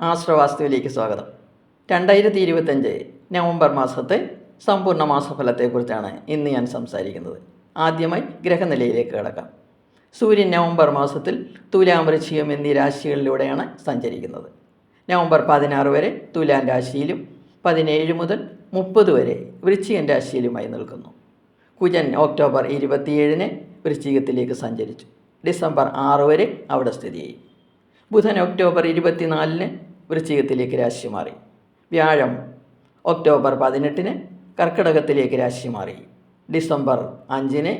ആശ്രവാസ്തുവിലേക്ക് സ്വാഗതം. 2025 നവംബർ മാസത്തെ സമ്പൂർണ്ണ മാസഫലത്തെക്കുറിച്ചാണ് ഇന്ന് ഞാൻ സംസാരിക്കുന്നത്. ആദ്യമായി ഗ്രഹനിലയിലേക്ക് കടക്കാം. സൂര്യൻ നവംബർ മാസത്തിൽ തുലാം, വൃശ്ചികം എന്നീ രാശികളിലൂടെയാണ് സഞ്ചരിക്കുന്നത്. നവംബർ 16 വരെ തുലാം രാശിയിലും 17 മുതൽ 30 വരെ വൃശ്ചികൻ രാശിയിലുമായി നിൽക്കുന്നു. കുജൻ ഒക്ടോബർ 27 വൃശ്ചികത്തിലേക്ക് സഞ്ചരിച്ചു. ഡിസംബർ 6 വരെ അവിടെ സ്ഥിതി ചെയ്യും. ബുധൻ ഒക്ടോബർ 24 വൃശ്ചികത്തിലേക്ക് രാശി മാറി. വ്യാഴം ഒക്ടോബർ 18 കർക്കിടകത്തിലേക്ക് രാശി മാറി. ഡിസംബർ 5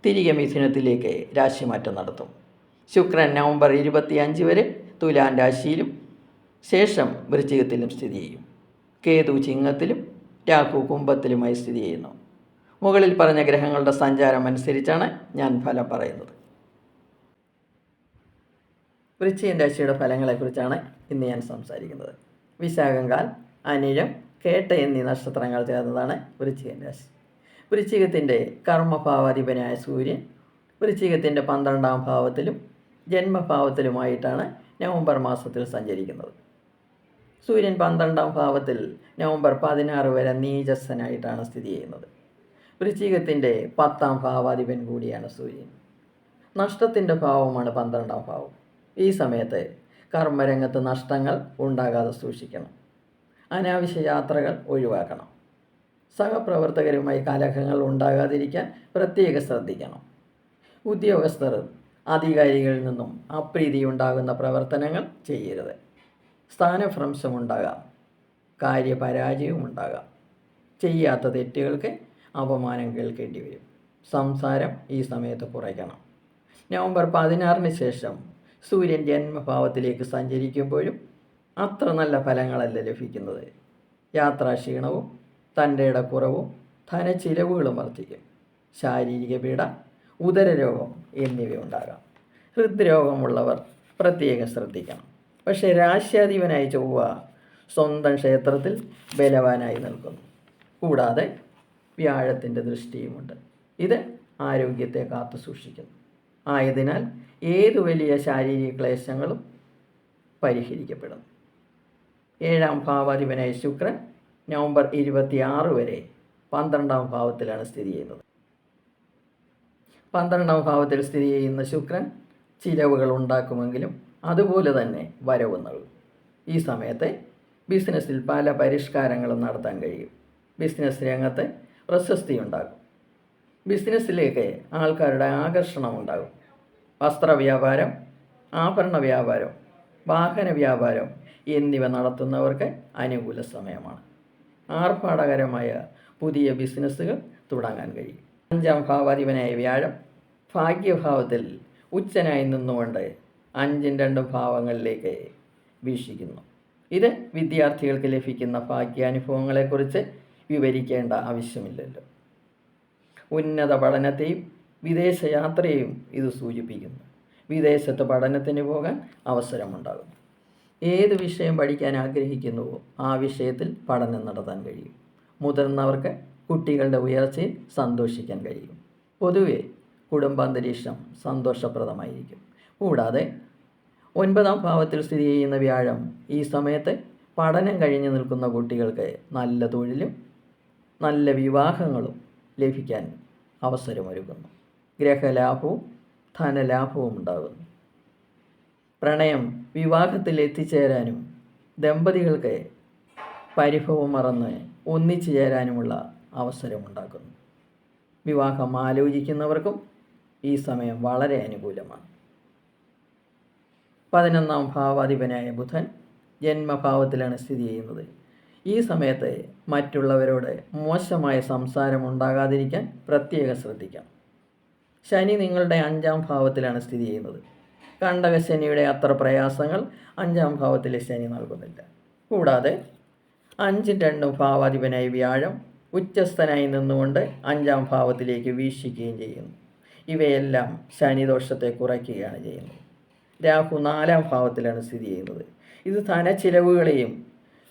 തിരികെ മിഥുനത്തിലേക്ക് രാശിമാറ്റം നടത്തും. ശുക്രൻ നവംബർ 25 വരെ തുലാം രാശിയിലും ശേഷം വൃശ്ചികത്തിലും സ്ഥിതി ചെയ്യും. കേതു ചിങ്ങത്തിലും രാഹു കുംഭത്തിലുമായി സ്ഥിതി ചെയ്യുന്നു. മുകളിൽ പറഞ്ഞ ഗ്രഹങ്ങളുടെ സഞ്ചാരം അനുസരിച്ചാണ് ഞാൻ ഫലം പറയുന്നത്. വൃശ്ചികൻ രാശിയുടെ ഫലങ്ങളെക്കുറിച്ചാണ് ഇന്ന് ഞാൻ സംസാരിക്കുന്നത്. വിശാഖങ്കാൽ, അനിഴം, കേട്ട എന്നീ നക്ഷത്രങ്ങൾ ചേർന്നതാണ് വൃശ്ചികൻ രാശി. വൃശ്ചികത്തിൻ്റെ കർമ്മഭാവാധിപനായ സൂര്യൻ വൃശ്ചികത്തിൻ്റെ 12ാം ഭാവത്തിലും ജന്മഭാവത്തിലുമായിട്ടാണ് നവംബർ മാസത്തിൽ സഞ്ചരിക്കുന്നത്. സൂര്യൻ 12ാം ഭാവത്തിൽ നവംബർ 16 വരെ നീചസ്ഥനായിട്ടാണ് സ്ഥിതി ചെയ്യുന്നത്. വൃശ്ചികത്തിൻ്റെ 10ാം ഭാവാധിപൻ കൂടിയാണ് സൂര്യൻ. നഷ്ടത്തിൻ്റെ ഭാവമാണ് 12ാം ഭാവം. ഈ സമയത്ത് കർമ്മരംഗത്ത് നഷ്ടങ്ങൾ ഉണ്ടാകാതെ സൂക്ഷിക്കണം. അനാവശ്യ യാത്രകൾ ഒഴിവാക്കണം. സഹപ്രവർത്തകരുമായി കലഹങ്ങൾ ഉണ്ടാകാതിരിക്കാൻ പ്രത്യേകം ശ്രദ്ധിക്കണം. ഉദ്യോഗസ്ഥർ അധികാരികളിൽ നിന്നും അപ്രീതി ഉണ്ടാകുന്ന പ്രവർത്തനങ്ങൾ ചെയ്യരുത്. സ്ഥാനഭ്രംശമുണ്ടാകാം, കാര്യപരാജയവും ഉണ്ടാകാം. ചെയ്യാത്ത തെറ്റുകൾക്ക് അപമാനം കേൾക്കേണ്ടി വരും. സംസാരം ഈ സമയത്ത് കുറയ്ക്കണം. നവംബർ 16 ശേഷം സൂര്യൻ ജന്മഭാവത്തിലേക്ക് സഞ്ചരിക്കുമ്പോഴും അത്ര നല്ല ഫലങ്ങളല്ല ലഭിക്കുന്നത്. യാത്രാക്ഷീണവും തൻ്റെ കുറവും ധനച്ചിലവുകളും വർദ്ധിക്കും. ശാരീരിക പീഡ, ഉദരരോഗം എന്നിവ ഉണ്ടാകാം. ഹൃദ്രോഗമുള്ളവർ പ്രത്യേകം ശ്രദ്ധിക്കണം. പക്ഷേ രാശ്യാധിപനായി ചൊവ്വ സ്വന്തം ക്ഷേത്രത്തിൽ ബലവാനായി നിൽക്കുന്നു. കൂടാതെ വ്യാഴത്തിൻ്റെ ദൃഷ്ടിയുമുണ്ട്. ഇത് ആരോഗ്യത്തെ കാത്തു സൂക്ഷിക്കുന്നു. ആയതിനാൽ ഏതു വലിയ ശാരീരിക ക്ലേശങ്ങളും പരിഹരിക്കപ്പെടും. 7ാം ഭാവാധിപനായ ശുക്രൻ നവംബർ 26 വരെ 12ാം ഭാവത്തിലാണ് സ്ഥിതി ചെയ്യുന്നത്. 12ാം ഭാവത്തിൽ സ്ഥിതി ചെയ്യുന്ന ശുക്രൻ ചിലവുകൾ ഉണ്ടാക്കുമെങ്കിലും അതുപോലെ തന്നെ വരവ് നൽകും. ഈ സമയത്ത് ബിസിനസ്സിൽ പല പരിഷ്കാരങ്ങളും നടത്താൻ കഴിയും. ബിസിനസ് രംഗത്ത് പ്രശസ്തി ഉണ്ടാകും. ബിസിനസ്സിലേക്ക് ആൾക്കാരുടെ ആകർഷണം ഉണ്ടാകും. വസ്ത്രവ്യാപാരം, ആഭരണ വ്യാപാരം, വാഹന വ്യാപാരം എന്നിവ നടത്തുന്നവർക്ക് അനുകൂല സമയമാണ്. ആർഭാടകരമായ പുതിയ ബിസിനസ്സുകൾ തുടങ്ങാൻ കഴിയും. 5ാം ഭാവാധിപനായ വ്യാഴം ഭാഗ്യഭാവത്തിൽ ഉച്ചനായി നിന്നുകൊണ്ട് 5ഉം 2ഉം ഭാവങ്ങളിലേക്ക് വീക്ഷിക്കുന്നു. ഇത് വിദ്യാർത്ഥികൾക്ക് ലഭിക്കുന്ന ഭാഗ്യാനുഭവങ്ങളെക്കുറിച്ച് വിവരിക്കേണ്ട ആവശ്യമില്ലല്ലോ. ഉന്നത പഠനത്തെയും വിദേശയാത്രയെയും ഇത് സൂചിപ്പിക്കുന്നു. വിദേശത്ത് പഠനത്തിന് പോകാൻ അവസരമുണ്ടാകും. ഏത് വിഷയം പഠിക്കാൻ ആഗ്രഹിക്കുന്നുവോ ആ വിഷയത്തിൽ പഠനം നടത്താൻ കഴിയും. മുതിർന്നവർക്ക് കുട്ടികളുടെ ഉയർച്ചയിൽ സന്തോഷിക്കാൻ കഴിയും. പൊതുവെ കുടുംബാന്തരീക്ഷം സന്തോഷപ്രദമായിരിക്കും. കൂടാതെ 9ാം ഭാവത്തിൽ സ്ഥിതി ചെയ്യുന്ന വ്യാഴം ഈ സമയത്ത് പഠനം കഴിഞ്ഞു നിൽക്കുന്ന കുട്ടികൾക്ക് നല്ല തൊഴിലും നല്ല വിവാഹങ്ങളും ലഭിക്കാൻ അവസരമൊരുക്കുന്നു. ഗ്രഹലാഭവും ധനലാഭവും ഉണ്ടാകുന്നു. പ്രണയം വിവാഹത്തിൽ എത്തിച്ചേരാനും ദമ്പതികൾക്ക് പരിഭവം മറന്ന് ഒന്നിച്ചു ചേരാനുമുള്ള അവസരമുണ്ടാക്കുന്നു. വിവാഹം ആലോചിക്കുന്നവർക്കും ഈ സമയം വളരെ അനുകൂലമാണ്. 11ാം ഭാവാധിപനായ ബുധൻ ജന്മഭാവത്തിലാണ് സ്ഥിതി ചെയ്യുന്നത്. ഈ സമയത്ത് മറ്റുള്ളവരോട് മോശമായ സംസാരം ഉണ്ടാകാതിരിക്കാൻ പ്രത്യേകം ശ്രദ്ധിക്കണം. ശനി നിങ്ങളുടെ 5ാം ഭാവത്തിലാണ് സ്ഥിതി ചെയ്യുന്നത്. കണ്ടകശനിയുടെ അത്ര പ്രയാസങ്ങൾ 5ാം ഭാവത്തിലെ ശനി നൽകുന്നില്ല. കൂടാതെ 5ഉം 2ഉം ഭാവാധിപനായി വ്യാഴം ഉച്ചസ്ഥനായി നിന്നുകൊണ്ട് 5ാം ഭാവത്തിലേക്ക് വീക്ഷിക്കുകയും ചെയ്യുന്നു. ഇവയെല്ലാം ശനിദോഷത്തെ കുറയ്ക്കുകയാണ് ചെയ്യുന്നത്. രാഹു 4ാം ഭാവത്തിലാണ് സ്ഥിതി ചെയ്യുന്നത്. ഇത് ധനച്ചിലവുകളെയും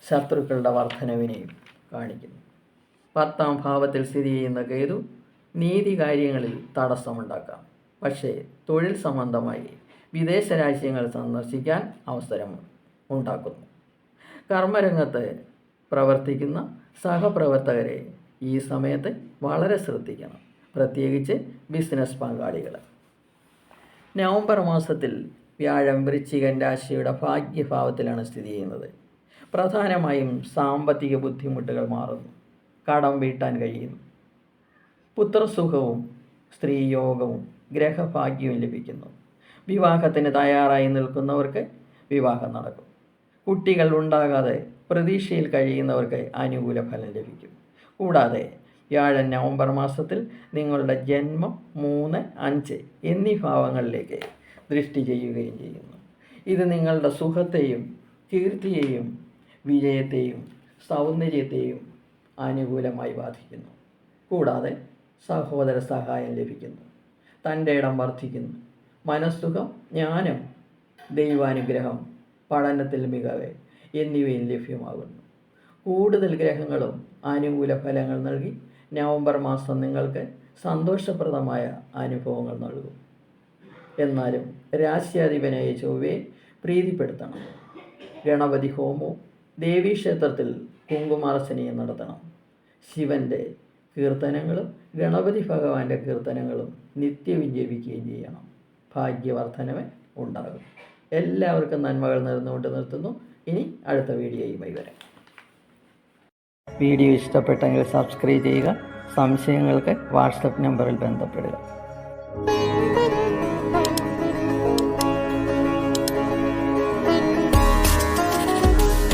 ശത്രുക്കളുടെ വർധനവിനെയും കാണിക്കുന്നു. 10ാം ഭാവത്തിൽ സ്ഥിതി ചെയ്യുന്ന കേതു നീതി കാര്യങ്ങളിൽ തടസ്സമുണ്ടാക്കാം. പക്ഷേ തൊഴിൽ സംബന്ധമായി വിദേശ രാജ്യങ്ങൾ സന്ദർശിക്കാൻ അവസരം ഉണ്ടാക്കുന്നു. കർമ്മരംഗത്ത് പ്രവർത്തിക്കുന്ന സഹപ്രവർത്തകരെ ഈ സമയത്ത് വളരെ ശ്രദ്ധിക്കണം, പ്രത്യേകിച്ച് ബിസിനസ് പങ്കാളികൾ. നവംബർ മാസത്തിൽ വ്യാഴം വൃശ്ചികൻ രാശിയുടെ ഭാഗ്യഭാവത്തിലാണ് സ്ഥിതി ചെയ്യുന്നത്. പ്രധാനമായും സാമ്പത്തിക ബുദ്ധിമുട്ടുകൾ മാറുന്നു, കടം വീട്ടാൻ കഴിയുന്നു, പുത്രസുഖവും സ്ത്രീയോഗവും ഗ്രഹഭാഗ്യവും ലഭിക്കുന്നു. വിവാഹത്തിന് തയ്യാറായി നിൽക്കുന്നവർക്ക് വിവാഹം നടക്കും. കുട്ടികൾ ഉണ്ടാകാതെ പ്രതീക്ഷയിൽ കഴിയുന്നവർക്ക് അനുകൂല ഫലം ലഭിക്കും. കൂടാതെ വ്യാഴൻ നവംബർ മാസത്തിൽ നിങ്ങളുടെ ജന്മം 3, 5 എന്നീ ഭാവങ്ങളിലേക്ക് ദൃഷ്ടി ചെയ്യുകയും ചെയ്യുന്നു. ഇത് നിങ്ങളുടെ സുഖത്തെയും കീർത്തിയെയും വിജയത്തെയും സൗന്ദര്യത്തെയും അനുകൂലമായി ബാധിക്കുന്നു. കൂടാതെ സഹോദര സഹായം ലഭിക്കുന്നു, തൻ്റെ ഇടം വർദ്ധിക്കുന്നു, മനസ്സുഖം, ജ്ഞാനം, ദൈവാനുഗ്രഹം, പഠനത്തിൽ മികവ് എന്നിവയും ലഭ്യമാകുന്നു. കൂടുതൽ ഗ്രഹങ്ങളും അനുകൂല ഫലങ്ങൾ നൽകി നവംബർ മാസം നിങ്ങൾക്ക് സന്തോഷപ്രദമായ അനുഭവങ്ങൾ നൽകും. എന്നാലും രാശ്യാധിപനായ ചൊവ്വയെ പ്രീതിപ്പെടുത്തണം. ഗണപതി ഹോമവും ദേവീക്ഷേത്രത്തിൽ കുങ്കുമാർച്ചനയും നടത്തണം. ശിവൻ്റെ കീർത്തനങ്ങളും ഗണപതി ഭഗവാന്റെ കീർത്തനങ്ങളും നിത്യവും ജപിക്കുകയും ചെയ്യണം. ഭാഗ്യവർദ്ധനവ് ഉണ്ടാകും. എല്ലാവർക്കും നന്മകൾ നേർന്നുകൊണ്ട് നിർത്തുന്നു. ഇനി അടുത്ത വീഡിയോയുമായി വരാം. വീഡിയോ ഇഷ്ടപ്പെട്ടെങ്കിൽ സബ്സ്ക്രൈബ് ചെയ്യുക. സംശയങ്ങൾക്ക് വാട്സപ്പ് നമ്പറിൽ ബന്ധപ്പെടുക.